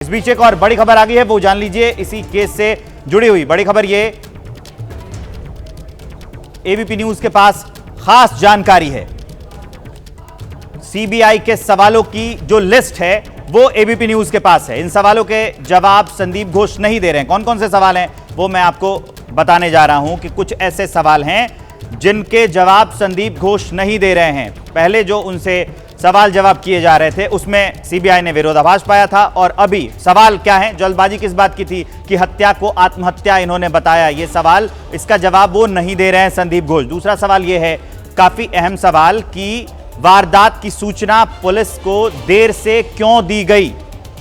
इस बीच एक और बड़ी खबर आ गई है, वो जान लीजिए इसी केस से जुड़ी हुई बड़ी खबर। ये एबीपी न्यूज के पास खास जानकारी है। सीबीआई के सवालों की जो लिस्ट है वो एबीपी न्यूज के पास है। इन सवालों के जवाब संदीप घोष नहीं दे रहे हैं। कौन कौन से सवाल हैं वो मैं आपको बताने जा रहा हूं कि कुछ ऐसे सवाल हैं जिनके जवाब संदीप घोष नहीं दे रहे हैं। पहले जो उनसे सवाल जवाब किए जा रहे थे उसमें सीबीआई ने विरोधाभास पाया था, और अभी सवाल क्या है, जल्दबाजी किस बात की थी कि हत्या को आत्महत्या इन्होंने बताया, ये सवाल, इसका जवाब वो नहीं दे रहे हैं संदीप घोष। दूसरा सवाल ये है, काफी अहम सवाल, कि वारदात की सूचना पुलिस को देर से क्यों दी गई,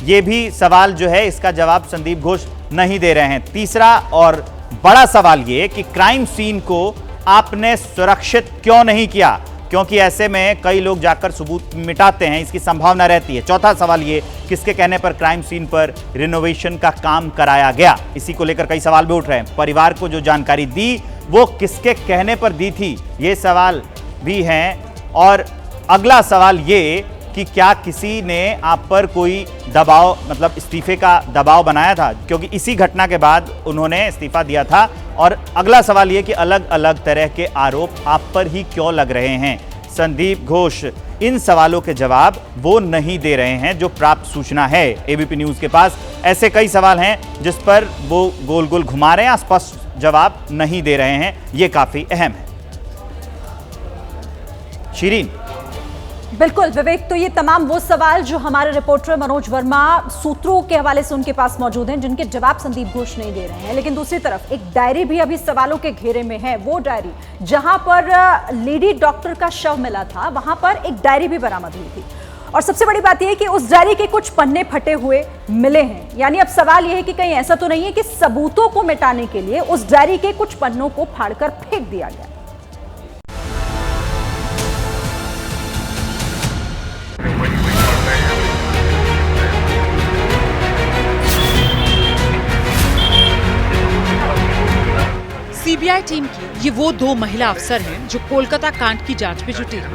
ये भी सवाल जो है इसका जवाब संदीप घोष नहीं दे रहे हैं। तीसरा और बड़ा सवाल ये कि क्राइम सीन को आपने सुरक्षित क्यों नहीं किया, क्योंकि ऐसे में कई लोग जाकर सबूत मिटाते हैं, इसकी संभावना रहती है। चौथा सवाल ये, किसके कहने पर क्राइम सीन पर रिनोवेशन का काम कराया गया, इसी को लेकर कई सवाल भी उठ रहे हैं। परिवार को जो जानकारी दी वो किसके कहने पर दी थी, ये सवाल भी हैं। और अगला सवाल ये कि क्या किसी ने आप पर कोई दबाव, मतलब इस्तीफे का दबाव बनाया था, क्योंकि इसी घटना के बाद उन्होंने इस्तीफा दिया था। और अगला सवाल ये कि अलग अलग तरह के आरोप आप पर ही क्यों लग रहे हैं। संदीप घोष इन सवालों के जवाब वो नहीं दे रहे हैं जो प्राप्त सूचना है एबीपी न्यूज के पास। ऐसे कई सवाल हैं जिस पर वो गोल गोल घुमा रहे हैं, स्पष्ट जवाब नहीं दे रहे हैं, ये काफी अहम है। शिरीन। बिल्कुल विवेक, तो ये तमाम वो सवाल जो हमारे रिपोर्टर मनोज वर्मा सूत्रों के हवाले से उनके पास मौजूद हैं, जिनके जवाब संदीप घोष नहीं दे रहे हैं। लेकिन दूसरी तरफ एक डायरी भी अभी सवालों के घेरे में है। वो डायरी जहां पर लेडी डॉक्टर का शव मिला था, वहां पर एक डायरी भी बरामद हुई थी। और सबसे बड़ी बात यह है कि उस डायरी के कुछ पन्ने फटे हुए मिले हैं। यानी अब सवाल यह है कि कहीं ऐसा तो नहीं है कि सबूतों को मिटाने के लिए उस डायरी के कुछ पन्नों को फाड़कर फेंक दिया गया। सीबीआई टीम की ये वो दो महिला अफसर हैं जो कोलकाता कांड की जांच में जुटी हैं।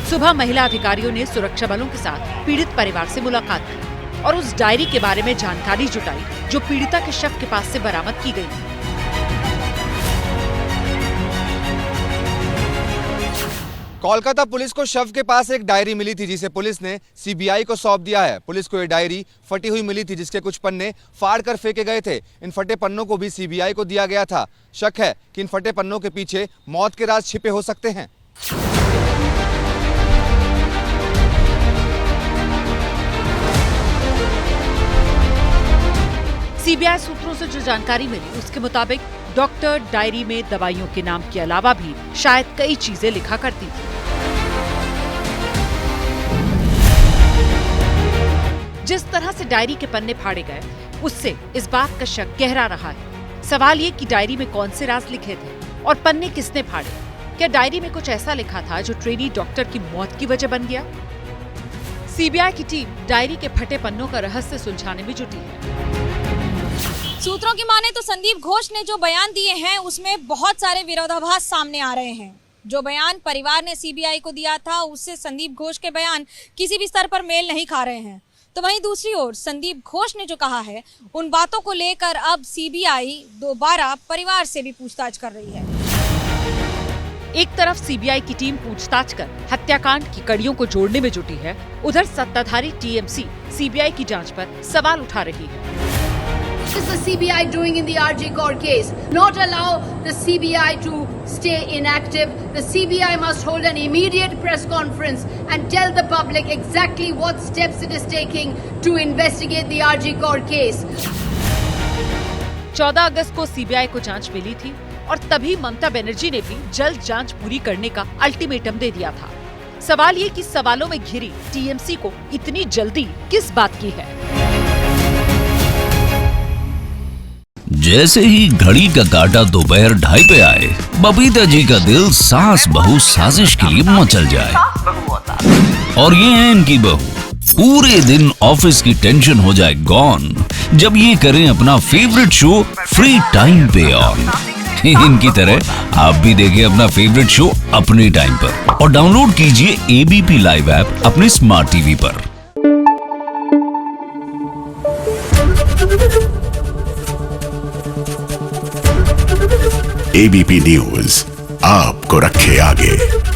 सुबह महिला अधिकारियों ने सुरक्षा बलों के साथ पीड़ित परिवार से मुलाकात की और उस डायरी के बारे में जानकारी जुटाई जो पीड़िता के शव के पास से बरामद की गई। कोलकाता पुलिस को शव के पास एक डायरी मिली थी जिसे पुलिस ने सीबीआई को सौंप दिया है। पुलिस को ये डायरी फटी हुई मिली थी जिसके कुछ पन्ने फाड़ कर फेंके गए थे। इन फटे पन्नों को भी सीबीआई को दिया गया था। शक है कि इन फटे पन्नों के पीछे मौत के राज छिपे हो सकते हैं। सीबीआई सूत्रों से जो जानकारी मिली उसके मुताबिक डॉक्टर डायरी में दवाइयों के नाम के अलावा भी शायद कई चीजें लिखा करती थी। जिस तरह से डायरी के पन्ने फाड़े गए उससे इस बात का शक गहरा रहा है। सवाल ये कि डायरी में कौन से राज लिखे थे और पन्ने किसने फाड़े। क्या डायरी में कुछ ऐसा लिखा था जो ट्रेनी डॉक्टर की मौत की वजह बन गया? सीबीआई की टीम डायरी के फटे पन्नों का रहस्य सुलझाने में जुटी है। सूत्रों की माने तो संदीप घोष ने जो बयान दिए हैं उसमें बहुत सारे विरोधाभास सामने आ रहे हैं। जो बयान परिवार ने सीबीआई को दिया था उससे संदीप घोष के बयान किसी भी स्तर पर मेल नहीं खा रहे हैं। तो वहीं दूसरी ओर संदीप घोष ने जो कहा है उन बातों को लेकर अब सीबीआई दोबारा परिवार से भी पूछताछ कर रही है। एक तरफ सीबीआई की टीम पूछताछ कर हत्याकांड की कड़ियों को जोड़ने में जुटी है, उधर सत्ताधारी टीएमसी सीबीआई की जांच पर सवाल उठा रही है। What is the CBI doing in the RG Kaur case? Not allow the CBI to stay inactive. The CBI must hold an immediate press conference and tell the public exactly what steps it is taking to investigate the RG Kaur case. 14 अगस्त को CBI को जांच मिली थी और तभी ममता बनर्जी ने भी जल्द जांच पूरी करने का अल्टीमेटम दे दिया था। सवाल ये कि सवालों में घिरी टीएमसी को इतनी जल्दी किस बात की है? जैसे ही घड़ी का काटा दोपहर 2:30 पे आए, बबीता जी का दिल सास बहू साजिश के लिए मचल जाए। और ये है इनकी बहू, पूरे दिन ऑफिस की टेंशन हो जाए गॉन जब ये करें अपना फेवरेट शो फ्री टाइम पे ऑन। इनकी तरह आप भी देखिए अपना फेवरेट शो अपने टाइम पर और डाउनलोड कीजिए एबीपी लाइव ऐप अपने स्मार्ट टीवी पर। एबीपी न्यूज आपको रखे आगे।